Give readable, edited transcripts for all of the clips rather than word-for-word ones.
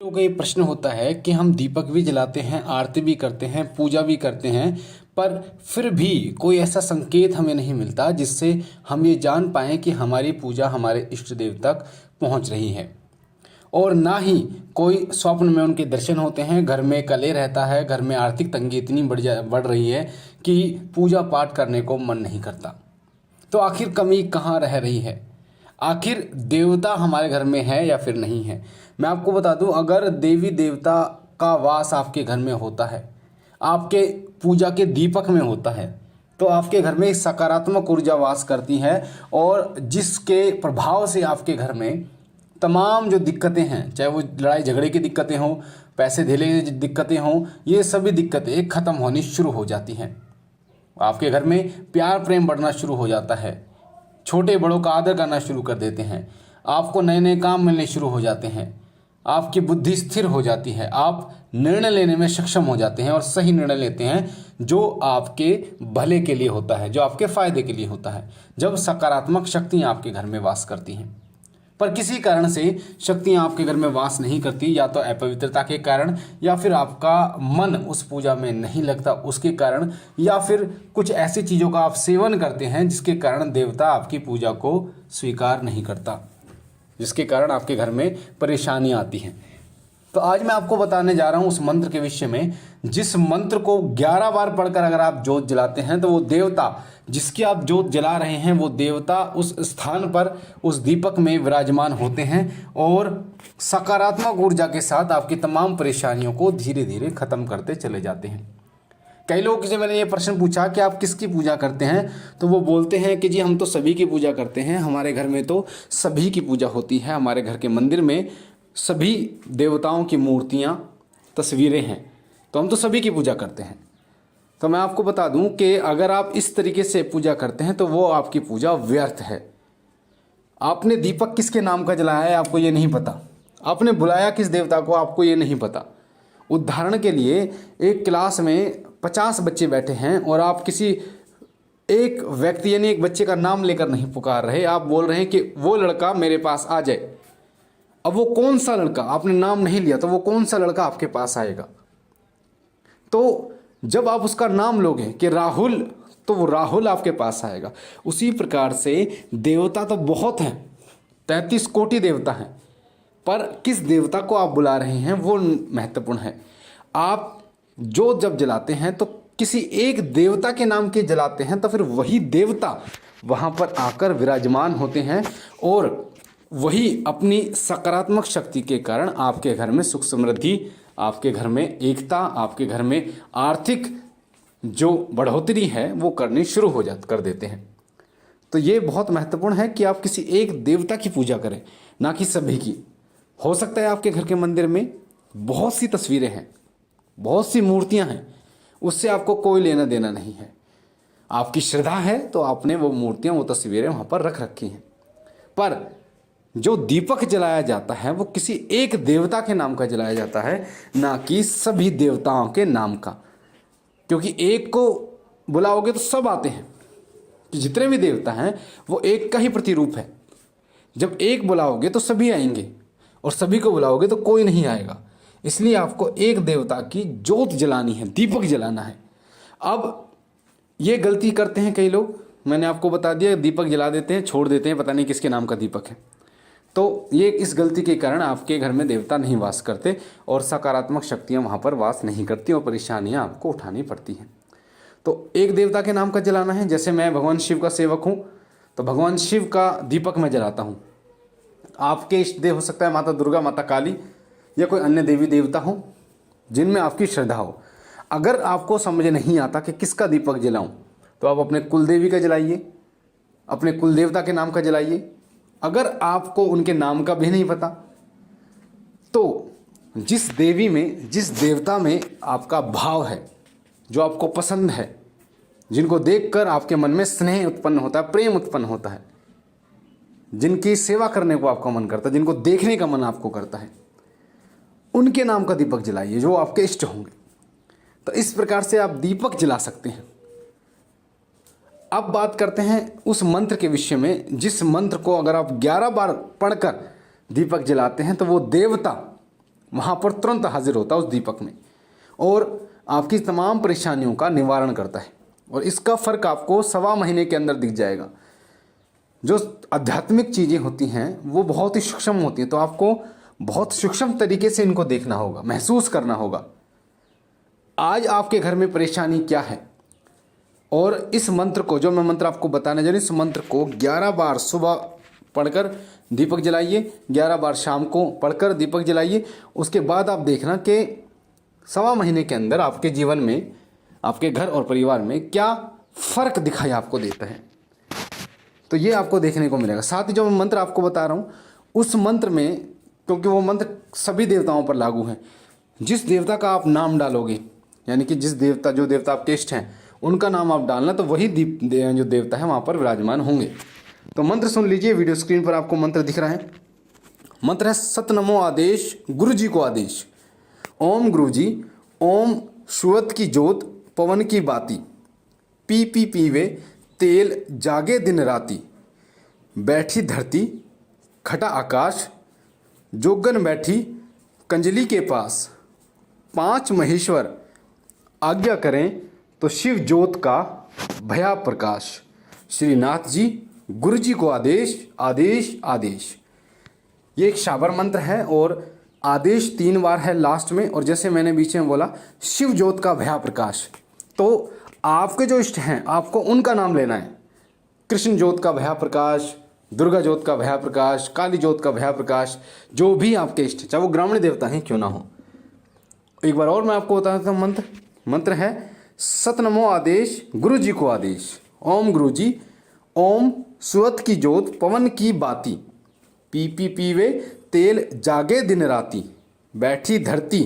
लोगों का ये प्रश्न होता है कि हम दीपक भी जलाते हैं, आरती भी करते हैं, पूजा भी करते हैं, पर फिर भी कोई ऐसा संकेत हमें नहीं मिलता जिससे हम ये जान पाएं कि हमारी पूजा हमारे इष्ट देव तक पहुंच रही है। और ना ही कोई स्वप्न में उनके दर्शन होते हैं। घर में कलह रहता है, घर में आर्थिक तंगी इतनी बढ़ रही है कि पूजा पाठ करने को मन नहीं करता। तो आखिर कमी कहाँ रह रही है? आखिर देवता हमारे घर में है या फिर नहीं है? मैं आपको बता दूं, अगर देवी देवता का वास आपके घर में होता है, आपके पूजा के दीपक में होता है, तो आपके घर में एक सकारात्मक ऊर्जा वास करती है और जिसके प्रभाव से आपके घर में तमाम जो दिक्कतें हैं, चाहे वो लड़ाई झगड़े की दिक्कतें हों, पैसे धेले की दिक्कतें हों, ये सभी दिक्कतें ख़त्म होनी शुरू हो जाती हैं। आपके घर में प्यार प्रेम बढ़ना शुरू हो जाता है, छोटे बड़ों का आदर करना शुरू कर देते हैं, आपको नए नए काम मिलने शुरू हो जाते हैं, आपकी बुद्धि स्थिर हो जाती है, आप निर्णय लेने में सक्षम हो जाते हैं और सही निर्णय लेते हैं जो आपके भले के लिए होता है, जो आपके फायदे के लिए होता है, जब सकारात्मक शक्तियाँ आपके घर में वास करती हैं। पर किसी कारण से शक्तियाँ आपके घर में वास नहीं करती, या तो अपवित्रता के कारण, या फिर आपका मन उस पूजा में नहीं लगता उसके कारण, या फिर कुछ ऐसी चीज़ों का आप सेवन करते हैं जिसके कारण देवता आपकी पूजा को स्वीकार नहीं करता, जिसके कारण आपके घर में परेशानियाँ आती हैं। तो आज मैं आपको बताने जा रहा हूँ उस मंत्र के विषय में, जिस मंत्र को 11 बार पढ़कर अगर आप जोत जलाते हैं तो वो देवता जिसकी आप जोत जला रहे हैं, वो देवता उस स्थान पर उस दीपक में विराजमान होते हैं और सकारात्मक ऊर्जा के साथ आपकी तमाम परेशानियों को धीरे धीरे खत्म करते चले जाते हैं। कई लोगों से मैंने ये प्रश्न पूछा कि आप किसकी पूजा करते हैं, तो वो बोलते हैं कि जी हम तो सभी की पूजा करते हैं, हमारे घर में तो सभी की पूजा होती है, हमारे घर के मंदिर में सभी देवताओं की मूर्तियाँ तस्वीरें हैं, तो हम तो सभी की पूजा करते हैं। तो मैं आपको बता दूं कि अगर आप इस तरीके से पूजा करते हैं तो वो आपकी पूजा व्यर्थ है। आपने दीपक किसके नाम का जलाया है आपको ये नहीं पता, आपने बुलाया किस देवता को आपको ये नहीं पता। उदाहरण के लिए एक क्लास में 50 बच्चे बैठे हैं और आप किसी एक व्यक्ति यानी एक बच्चे का नाम लेकर नहीं पुकार रहे, आप बोल रहे हैं कि वो लड़का मेरे पास आ जाए। अब वो कौन सा लड़का, आपने नाम नहीं लिया तो वो कौन सा लड़का आपके पास आएगा? तो जब आप उसका नाम लोगे कि राहुल, तो वो राहुल आपके पास आएगा। उसी प्रकार से देवता तो बहुत हैं, 33 कोटि देवता हैं, पर किस देवता को आप बुला रहे हैं वो महत्वपूर्ण है। आप जोत जब जलाते हैं तो किसी एक देवता के नाम के जलाते हैं तो फिर वही देवता वहाँ पर आकर विराजमान होते हैं और वही अपनी सकारात्मक शक्ति के कारण आपके घर में सुख समृद्धि, आपके घर में एकता, आपके घर में आर्थिक जो बढ़ोतरी है वो करनी शुरू कर देते हैं। तो ये बहुत महत्वपूर्ण है कि आप किसी एक देवता की पूजा करें, ना कि सभी की। हो सकता है आपके घर के मंदिर में बहुत सी तस्वीरें हैं, बहुत सी मूर्तियां हैं, उससे आपको कोई लेना देना नहीं है। आपकी श्रद्धा है तो आपने वो मूर्तियां, वो तस्वीरें वहाँ पर रख रखी हैं। पर जो दीपक जलाया जाता है वो किसी एक देवता के नाम का जलाया जाता है, ना कि सभी देवताओं के नाम का। क्योंकि एक को बुलाओगे तो सब आते हैं, जितने भी देवता हैं वो एक का ही प्रतिरूप है। जब एक बुलाओगे तो सभी आएंगे और सभी को बुलाओगे तो कोई नहीं आएगा। इसलिए आपको एक देवता की जोत जलानी है, दीपक जलाना है। अब ये गलती करते हैं कई लोग, मैंने आपको बता दिया, दीपक जला देते हैं, छोड़ देते हैं, पता नहीं किसके नाम का दीपक है। तो ये इस गलती के कारण आपके घर में देवता नहीं वास करते और सकारात्मक शक्तियाँ वहाँ पर वास नहीं करती और परेशानियाँ आपको उठानी पड़ती हैं। तो एक देवता के नाम का जलाना है। जैसे मैं भगवान शिव का सेवक हूँ तो भगवान शिव का दीपक मैं जलाता हूँ। आपके इष्ट देव हो सकता है माता दुर्गा, माता काली या कोई अन्य देवी देवता हो जिनमें आपकी श्रद्धा हो। अगर आपको समझ नहीं आता कि किसका दीपक जलाऊँ तो आप अपने कुलदेवी का जलाइए, अपने कुलदेवता के नाम का जलाइए। अगर आपको उनके नाम का भी नहीं पता तो जिस देवी में, जिस देवता में आपका भाव है, जो आपको पसंद है, जिनको देखकर आपके मन में स्नेह उत्पन्न होता है, प्रेम उत्पन्न होता है, जिनकी सेवा करने को आपका मन करता है, जिनको देखने का मन आपको करता है, उनके नाम का दीपक जलाइए जो आपके इष्ट होंगे। तो इस प्रकार से आप दीपक जला सकते हैं। अब बात करते हैं उस मंत्र के विषय में, जिस मंत्र को अगर आप 11 बार पढ़कर दीपक जलाते हैं तो वो देवता वहाँ पर तुरंत हाजिर होता है उस दीपक में और आपकी तमाम परेशानियों का निवारण करता है। और इसका फ़र्क आपको 1.25 महीने के अंदर दिख जाएगा। जो आध्यात्मिक चीज़ें होती हैं वो बहुत ही सूक्ष्म होती हैं, तो आपको बहुत सूक्ष्म तरीके से इनको देखना होगा, महसूस करना होगा। आज आपके घर में परेशानी क्या है, और इस मंत्र को, जो मैं मंत्र आपको बताने जा रही हूँ, इस मंत्र को 11 बार सुबह पढ़कर दीपक जलाइए, 11 बार शाम को पढ़कर दीपक जलाइए। उसके बाद आप देखना कि 1.25 महीने के अंदर आपके जीवन में, आपके घर और परिवार में क्या फ़र्क दिखाई आपको देता है। तो ये आपको देखने को मिलेगा। साथ ही जो मैं मंत्र आपको बता रहा हूँ उस मंत्र में, क्योंकि वो मंत्र सभी देवताओं पर लागू है, जिस देवता का आप नाम डालोगे, यानी कि जो देवता आपके इष्ट हैं उनका नाम आप डालना, तो वही जो देवता है वहाँ पर विराजमान होंगे। तो मंत्र सुन लीजिए, वीडियो स्क्रीन पर आपको मंत्र दिख रहा है। मंत्र है सत नमो आदेश, गुरु जी को आदेश। ओम गुरु जी, ओम सुवत की जोत, पवन की बाती, पी पीवे तेल, जागे दिन राती, बैठी धरती खटा आकाश, जोगन बैठी कंजली के पास, 5 महेश्वर आज्ञा करें तो शिव ज्योत का भया प्रकाश। श्रीनाथ जी, गुरु जी को आदेश, आदेश, आदेश। ये एक शाबर मंत्र है और आदेश 3 बार है लास्ट में, और जैसे मैंने बीच में बोला शिव ज्योत का भया प्रकाश, तो आपके जो इष्ट हैं आपको उनका नाम लेना है। कृष्ण ज्योत का भया प्रकाश, दुर्गा ज्योत का भया प्रकाश, काली ज्योत का भया प्रकाश, जो भी आपके इष्ट, चाहे वो ग्रामीण देवता हैं क्यों ना हो। एक बार और मैं आपको बता देता हूँ मंत्र है सत नमो आदेश, गुरु जी को आदेश। ओम गुरु जी, ओम सुवत की जोत, पवन की बाती, पी पीवे तेल, जागे दिन राती, बैठी धरती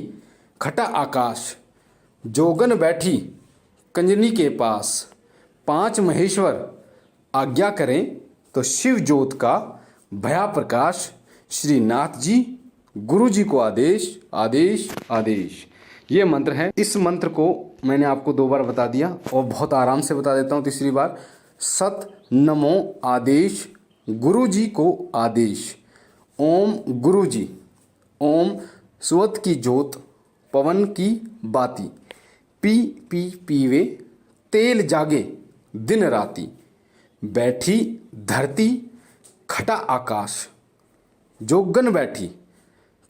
खटा आकाश, जोगन बैठी कंजनी के पास, 5 महेश्वर आज्ञा करें तो शिव ज्योत का भया प्रकाश। श्रीनाथ जी, गुरु जी को आदेश, आदेश, आदेश। ये मंत्र है। इस मंत्र को मैंने आपको 2 बार बता दिया और बहुत आराम से बता देता हूँ तीसरी बार। सत नमो आदेश, गुरु जी को आदेश। ओम गुरु जी, ओम सुवत की जोत, पवन की बाती, पी पीवे तेल, जागे दिन राती, बैठी धरती खटा आकाश, जोगन बैठी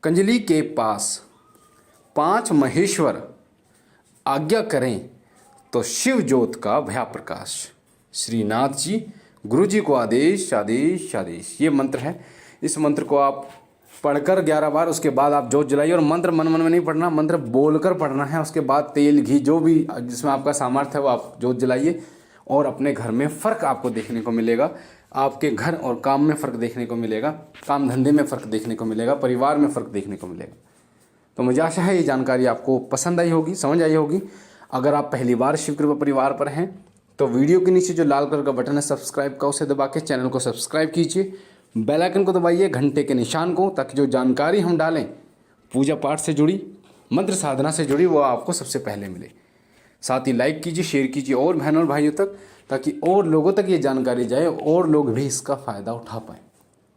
कंजली के पास, 5 महेश्वर आज्ञा करें तो शिव ज्योत का भया प्रकाश। श्रीनाथ जी, गुरु जी को आदेश, आदेश, आदेश। ये मंत्र है। इस मंत्र को आप पढ़कर 11 बार, उसके बाद आप जोत जलाइए। और मंत्र मन में नहीं पढ़ना, मंत्र बोलकर पढ़ना है। उसके बाद तेल घी जो भी जिसमें आपका सामर्थ्य है वो आप जोत जलाइए, और अपने घर में फ़र्क आपको देखने को मिलेगा। आपके घर और काम में फ़र्क देखने को मिलेगा, काम धंधे में फ़र्क देखने को मिलेगा, परिवार में फ़र्क देखने को मिलेगा। तो मुझे आशा है ये जानकारी आपको पसंद आई होगी, समझ आई होगी। अगर आप पहली बार शिव कृपा परिवार पर हैं तो वीडियो के नीचे जो लाल कलर का बटन है सब्सक्राइब का, उसे दबा के चैनल को सब्सक्राइब कीजिए। बेल आइकन को दबाइए, घंटे के निशान को, ताकि जो जानकारी हम डालें पूजा पाठ से जुड़ी, मंत्र साधना से जुड़ी, वो आपको सबसे पहले मिले। साथ ही लाइक कीजिए, शेयर कीजिए और बहनों और भाइयों तक, ताकि और लोगों तक ये जानकारी जाए और लोग भी इसका फ़ायदा उठा पाएँ।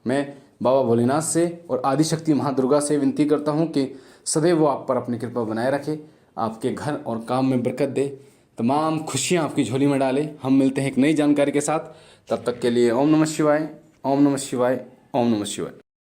मैं बाबा भोलेनाथ से और आदिशक्ति महादुर्गा से विनती करता हूँ कि सदैव वो आप पर अपनी कृपा बनाए रखे, आपके घर और काम में बरकत दे, तमाम खुशियाँ आपकी झोली में डाले। हम मिलते हैं एक नई जानकारी के साथ, तब तक के लिए ओम नमः शिवाय, ओम नमः शिवाय, ओम नमः शिवाय।